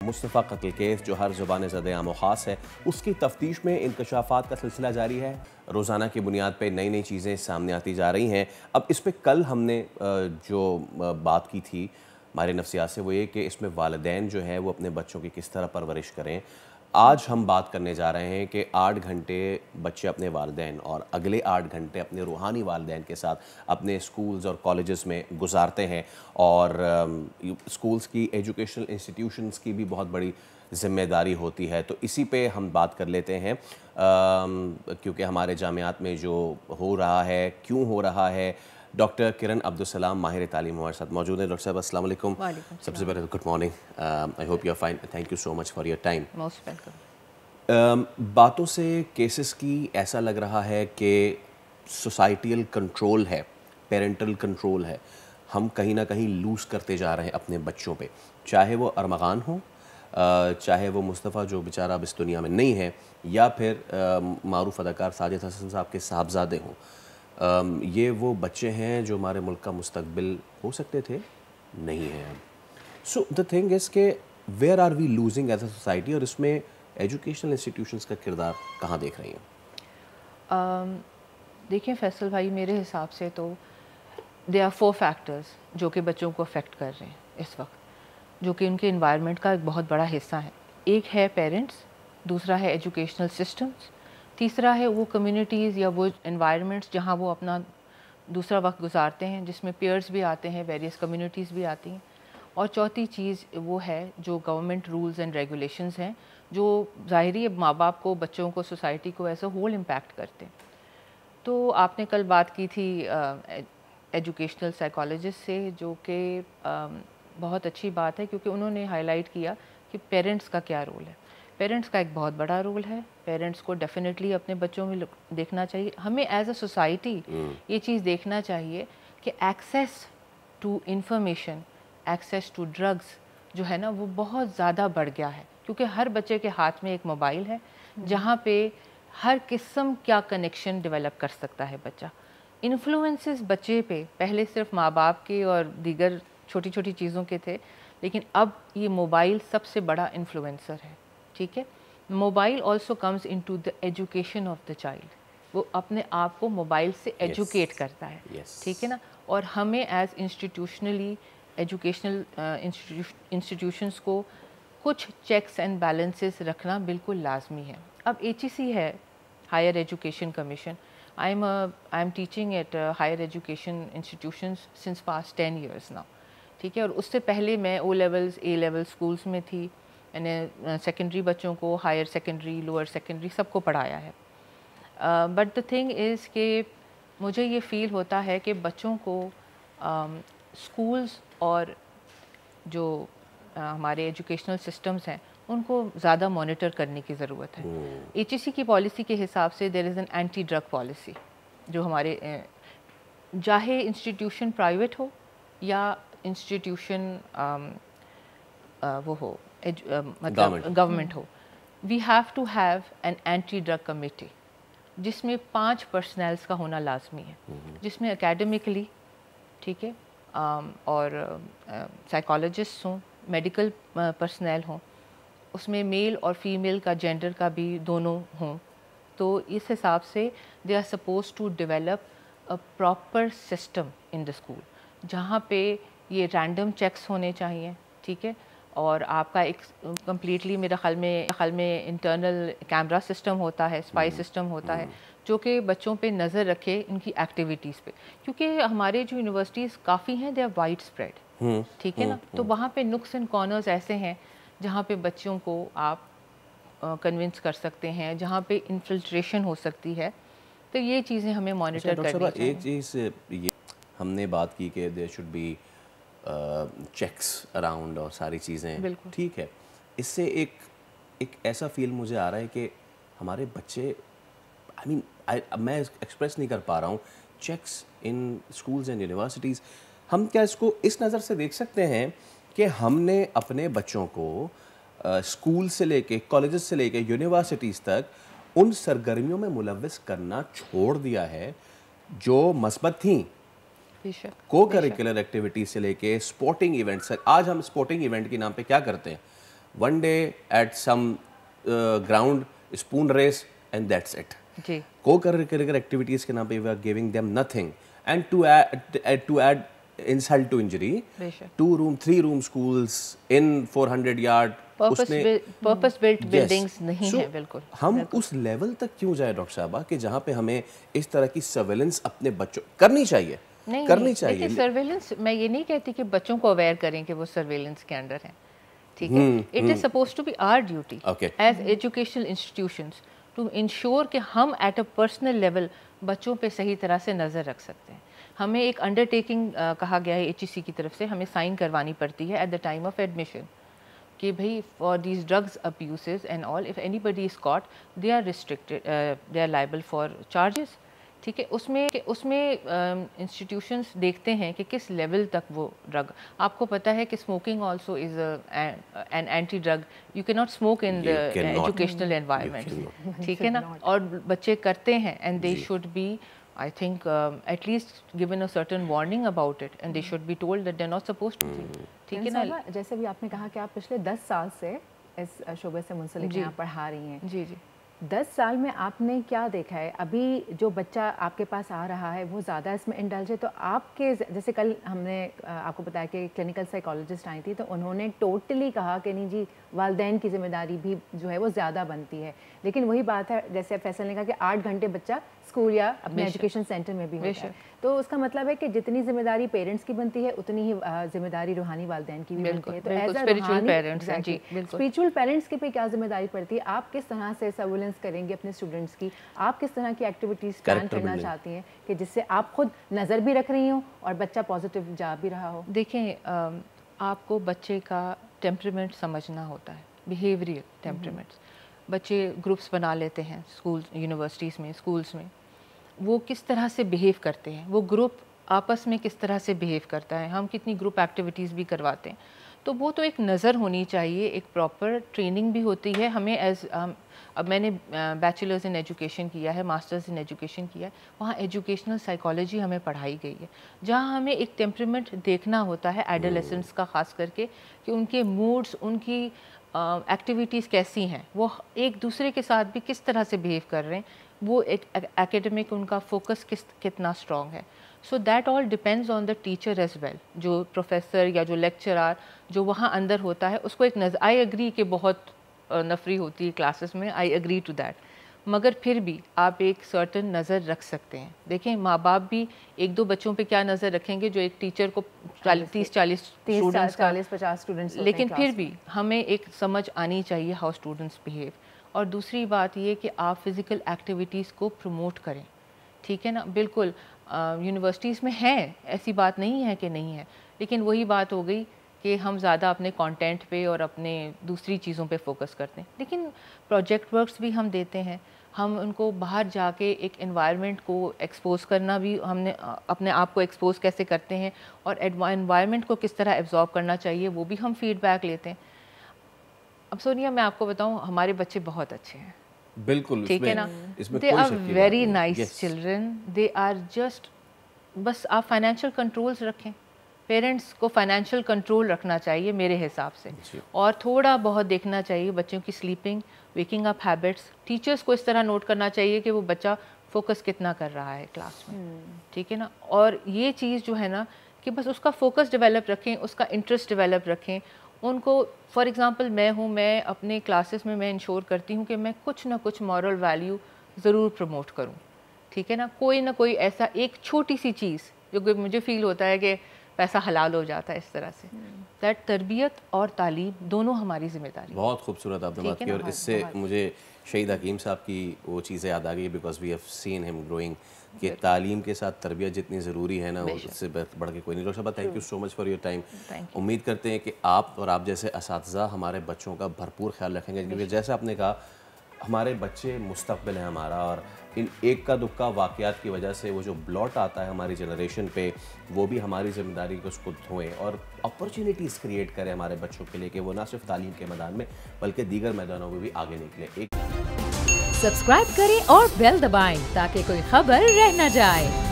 مصطفیٰ قتل کیس جو ہر زبان زد عام و خاص ہے، اس کی تفتیش میں انکشافات کا سلسلہ جاری ہے۔ روزانہ کی بنیاد پہ نئی نئی چیزیں سامنے آتی جا رہی ہیں۔ اب اس پہ کل ہم نے جو بات کی تھی ہمارے نفسیات سے، وہ یہ کہ اس میں والدین جو ہیں وہ اپنے بچوں کی کس طرح پرورش کریں۔ آج ہم بات کرنے جا رہے ہیں کہ 8 گھنٹے بچے اپنے والدین اور اگلے 8 گھنٹے اپنے روحانی والدین کے ساتھ اپنے سکولز اور کالجز میں گزارتے ہیں، اور سکولز کی ایجوکیشنل انسٹیٹیوشنز کی بھی بہت بڑی ذمہ داری ہوتی ہے۔ تو اسی پہ ہم بات کر لیتے ہیں، کیونکہ ہمارے جامعات میں جو ہو رہا ہے، کیوں ہو رہا ہے۔ ڈاکٹر کرن عبدالسلام ماہر تعلیم ہمارے ساتھ موجود ہیں۔ ڈاکٹر صاحب السلام علیکم۔ سب سے پہلے good morning, I hope you are fine, thank you so much for your time. Most welcome. باتوں سے کیسز کی ایسا لگ رہا ہے کہ سوسائٹیل کنٹرول ہے، پیرنٹل کنٹرول ہے، ہم کہیں نہ کہیں لوز کرتے جا رہے ہیں اپنے بچوں پہ، چاہے وہ ارمغان ہوں، چاہے وہ مصطفیٰ جو بیچارہ اب اس دنیا میں نہیں ہے، یا پھر معروف اداکار ساجد حسن صاحب کے صاحبزادے ہوں۔ یہ وہ بچے ہیں جو ہمارے ملک کا مستقبل ہو سکتے تھے، نہیں ہیں اب۔ سو دا تھنگ از کہ where are we losing as a society, اور اس میں ایجوکیشنل انسٹیٹیوشنز کا کردار کہاں دیکھ رہی ہیں؟ دیکھیں فیصل بھائی، میرے حساب سے تو دے آر 4 فیکٹرز جو کہ بچوں کو افیکٹ کر رہے ہیں اس وقت، جو کہ ان کے انوائرمنٹ کا ایک بہت بڑا حصہ ہے۔ ایک ہے پیرنٹس، دوسرا ہے ایجوکیشنل سسٹمز، تیسرا ہے وہ کمیونٹیز یا وہ انوائرمنٹس جہاں وہ اپنا دوسرا وقت گزارتے ہیں، جس میں پیئرز بھی آتے ہیں، ویریس کمیونٹیز بھی آتی ہیں، اور چوتھی چیز وہ ہے جو گورنمنٹ رولز اینڈ ریگولیشنز ہیں، جو ظاہری ماں باپ کو، بچوں کو، سوسائٹی کو ایز اے ہول امپیکٹ کرتے ہیں۔ تو آپ نے کل بات کی تھی ایجوکیشنل سائیکالوجسٹ سے، جو کہ بہت اچھی بات ہے، کیونکہ انہوں نے ہائی لائٹ کیا کہ پیرنٹس کا کیا رول ہے۔ پیرنٹس کا ایک بہت بڑا رول ہے، پیرنٹس کو ڈیفینیٹلی اپنے بچوں میں دیکھنا چاہیے۔ ہمیں ایز اے سوسائٹی یہ چیز دیکھنا چاہیے کہ access to information, access to drugs جو ہے نا وہ بہت زیادہ بڑھ گیا ہے، کیونکہ ہر بچے کے ہاتھ میں ایک موبائل ہے جہاں پہ ہر قسم کیا کنیکشن ڈیولپ کر سکتا ہے بچہ۔ انفلوئنسز بچے پہ پہلے صرف ماں باپ کے اور دیگر چھوٹی چھوٹی چیزوں کے تھے، لیکن اب یہ موبائل سب سے بڑا انفلوئنسر ہے، ٹھیک ہے۔ Mobile also comes into the education of the child, وہ اپنے آپ کو موبائل سے ایجوکیٹ کرتا ہے، ٹھیک ہے نا۔ اور ہمیں ایز انسٹیٹیوشنلی ایجوکیشنل انسٹیٹیوشنس کو کچھ چیکس اینڈ بیلنسز رکھنا بالکل لازمی ہے۔ اب HEC ہے، higher education commission. I am teaching at higher education institutions since past 10 years now، ٹھیک ہے۔ اور اس سے پہلے میں O levels A level schools میں تھی، میں نے سیکنڈری بچوں کو، ہائر سیکنڈری، لوور سیکنڈری سب کو پڑھایا ہے۔ بٹ دا تھنگ از کہ مجھے یہ فیل ہوتا ہے کہ بچوں کو اسکولز اور جو ہمارے ایجوکیشنل سسٹمز ہیں ان کو زیادہ مانیٹر کرنے کی ضرورت ہے۔ HEC کی پالیسی کے حساب سے there is an anti drug policy, جو ہمارے چاہے انسٹیٹیوشن پرائیویٹ ہو یا انسٹیٹیوشن وہ ہو مطلب گورنمنٹ ہو، we have to have an anti drug committee, جس میں 5 پرسنلز کا ہونا لازمی ہے، جس میں اکیڈمکلی، ٹھیک ہے، اور سائیکالوجسٹ ہوں، میڈیکل پرسنل ہوں، اس میں میل اور فیمیل کا جینڈر کا بھی دونوں ہوں۔ تو اس حساب سے they are suppose to develop a proper system in the school, جہاں پہ یہ رینڈم چیکس ہونے چاہیے، ٹھیک ہے، اور آپ کا ایک کمپلیٹلی میرے خیال میں انٹرنل کیمرہ سسٹم ہوتا ہے، اسپائی سسٹم ہوتا ہے، جو کہ بچوں پہ نظر رکھے ان کی ایکٹیویٹیز پہ، کیونکہ ہمارے جو یونیورسٹیز کافی ہیں دے آر وائڈ اسپریڈ، ٹھیک ہے نا۔ تو وہاں پہ نکس اینڈ کارنرز ایسے ہیں جہاں پہ بچوں کو آپ کنونس کر سکتے ہیں، جہاں پہ انفلٹریشن ہو سکتی ہے، تو یہ چیزیں ہمیں مانیٹر کرنی چاہیے۔ ایک چیز یہ ہم نے بات کی کہ there should be checks around اور ساری چیزیں، ٹھیک ہے۔ اس سے ایک ایسا فیل مجھے آ رہا ہے کہ ہمارے بچے، میں ایکسپریس نہیں کر پا رہا ہوں، checks in schools and universities, ہم کیا اس کو اس نظر سے دیکھ سکتے ہیں کہ ہم نے اپنے بچوں کو اسکول سے لے کے کالجز سے لے کے یونیورسٹیز تک ان سرگرمیوں میں ملوث کرنا چھوڑ دیا ہے جو مثبت تھیں، کو کریکولر ایکٹیویٹیز سے لے کے اسپورٹنگ ایونٹس۔ آج ہم اسپورٹنگ ایونٹ کے نام پہ کیا کرتے ہیں؟ one day at some ground, spoon race, and that's it. Ji. Co-curricular activities के नाम पे we are giving them nothing, and to add insult to injury, 3 room schools in 400 yard, purpose built buildings नहीं है बिल्कुल. हम उस level तक क्यों जाए डॉक्टर साहबा कि जहाँ पे हमें इस तरह की सर्वेलेंस अपने बच्चों करनी चाहिए? करनी चाहिए सर्वेलेंस. मैं ये नहीं कहती कि बच्चों को अवेयर करें कि वो सर्वेलेंस के अंडर हैं, ठीक है. It is suppose to be our duty as educational institutions to ensure कि हम एट अ पर्सनल लेवल बच्चों पे सही तरह से नज़र रख सकते हैं. हमें एक अंडरटेकिंग कहा गया है HEC की तरफ से, हमें साइन करवानी पड़ती है at the time of admission कि भाई for these drugs abuses and all, if anybody is caught they are restricted, they are liable for charges, ठीक है. उसमें इंस्टीट्यूशंस देखते हैं कि किस लेवल तक वो ड्रग. आपको पता है कि smoking also is an anti drug. You can not smoke in the educational environment, ठीक है ना. और बच्चे करते हैं and they should be, I think at least given a certain warning about it, and they should be told that they're not supposed to. ठीक है ना. जैसे भी आपने कहा कि आप पिछले 10 साल से इस शोबे से मुंसलिक यहाँ पढ़ा रही हैं. जी जी. 10 साल में आपने क्या देखा है? अभी जो बच्चा आपके पास आ रहा है वो ज़्यादा इसमें इंडल्ज है, तो आपके जैसे कल हमने आपको बताया कि क्लिनिकल साइकोलॉजिस्ट आई थी, तो उन्होंने टोटली कहा कि नहीं जी, वालिदैन की जिम्मेदारी भी जो है वो ज़्यादा बनती है. लेकिन वही बात है, जैसे फैसल ने कहा कि 8 घंटे बच्चा स्कूल या अपने एजुकेशन सेंटर में भी होता है, तो उसका मतलब है कि जितनी जिम्मेदारी पेरेंट्स की बनती है उतनी ही जिम्मेदारी रूहानी वालिदैन की भी बनती है. तो एज स्पिरिचुअल पेरेंट्स की पे क्या जिम्मेदारी पड़ती है? आप किस तरह से सर्विलेंस करेंगे अपने स्टूडेंट्स की? आप किस तरह की एक्टिविटीज़ प्लान करना चाहती हैं कि जिससे आप खुद नज़र भी रख रही हो और बच्चा पॉजिटिव जा भी रहा हो? देखें, आपको बच्चे का टेम्परामेंट समझना होता है, बिहेवियरल टेम्परामेंट्स. बच्चे ग्रुप्स बना लेते हैं स्कूल, यूनिवर्सिटीज़ में, स्कूल्स में. वो किस तरह से बिहेव करते हैं, वो ग्रुप आपस में किस तरह से बिहेव करता है, हम कितनी ग्रुप एक्टिविटीज़ भी करवाते हैं, तो वो तो एक नज़र होनी चाहिए. एक प्रॉपर ट्रेनिंग भी होती है हमें एज अब मैंने बैचलर्स इन एजुकेशन किया है, मास्टर्स इन एजुकेशन किया है, वहाँ एजुकेशनल साइकोलॉजी हमें पढ़ाई गई है, जहाँ हमें एक टेम्परामेंट देखना होता है एडोलेसेंट्स का, ख़ास करके कि उनके मूड्स, उनकी एक्टिविटीज़ कैसी हैं, वो एक दूसरे के साथ भी किस तरह से बिहेव कर रहे हैं, वो एक एकेडमिक उनका फोकस कितना स्ट्रॉन्ग है. So that all depends on the teacher as well. जो प्रोफेसर या जो लेक्चरर जो वहाँ अंदर होता है, उसको एक नज़र, आई एग्री कि बहुत नफरी होती है क्लासेस में, आई एग्री टू दैट, मगर फिर भी आप एक सर्टन नज़र रख सकते हैं. देखें, माँ बाप भी 1-2 बच्चों पे क्या नज़र रखेंगे जो एक टीचर को 30-40 स्टूडेंट्स, 40-50 स्टूडेंट्स, लेकिन फिर भी हमें एक समझ आनी चाहिए हाउ स्टूडेंट्स बिहेव. और दूसरी बात ये कि आप फिज़िकल एक्टिविटीज़ को प्रमोट करें, ठीक है ना. बिल्कुल यूनिवर्सिटीज़ में है, ऐसी बात नहीं है कि नहीं है, लेकिन वही बात हो गई कि हम ज़्यादा अपने कंटेंट पे और अपने दूसरी चीज़ों पे फोकस करते हैं. लेकिन प्रोजेक्ट वर्क्स भी हम देते हैं, हम उनको बाहर जाके एक एनवायरनमेंट को एक्सपोज करना भी, हमने अपने आप को एक्सपोज कैसे करते हैं और एनवायरनमेंट को किस तरह एब्जॉर्ब करना चाहिए, वो भी हम फीडबैक लेते हैं. अब सोनिया, मैं आपको बताऊं, हमारे बच्चे बहुत अच्छे हैं, बिल्कुल, ठीक है ना. They are very nice children, they are just, बस आप फाइनेंशियल कंट्रोल्स रखें. पेरेंट्स को फाइनेंशियल कंट्रोल रखना चाहिए मेरे हिसाब से, और थोड़ा बहुत देखना चाहिए बच्चों की sleeping, waking up habits. Teachers को इस तरह नोट करना चाहिए कि वो बच्चा फोकस कितना कर रहा है क्लास में, ठीक है ना. और ये चीज़ जो है ना कि बस उसका फोकस डेवलप रखें, उसका इंटरेस्ट डेवलप रखें. उनको, फॉर एग्ज़ाम्पल मैं अपने क्लासेस में मैं इंश्योर करती हूँ कि मैं कुछ ना कुछ मॉरल वैल्यू ज़रूर प्रमोट करूँ, ठीक है ना. कोई ना कोई ऐसा एक छोटी सी चीज़ जो मुझे फ़ील होता है कि पैसा हलाल हो जाता है इस तरह से, दैट तरबियत और तालीम दोनों हमारी जिम्मेदारी. बहुत खूबसूरत आपने बात की, और इससे मुझे शहीद हकीम साहब की वो चीज़ें याद आ गई, because we have seen him growing, कि तालीम के साथ तरबियत जितनी ज़रूरी है ना, उससे बढ़ के कोई नहीं. डॉक्टर साहब, thank you so much for your time. उम्मीद करते हैं कि आप और आप जैसे असातिज़ा हमारे बच्चों का भरपूर ख्याल रखेंगे, क्योंकि जैसे आपने कहा, हमारे बच्चे मुस्तक़बिल है हमारा, और इन एक का दुक्का वाक़यात की वजह से वो जो ब्लॉट आता है हमारी जनरेशन पे, वो भी हमारी ज़िम्मेदारी को उसको धोएं और अपॉर्चुनिटीज़ क्रिएट करें हमारे बच्चों के लिए, कि वो ना सिर्फ तालीम के मैदान में बल्कि दीगर मैदानों में भी आगे निकले. सब्सक्राइब करें और बेल दबाएं ताकि कोई खबर रह न जाए.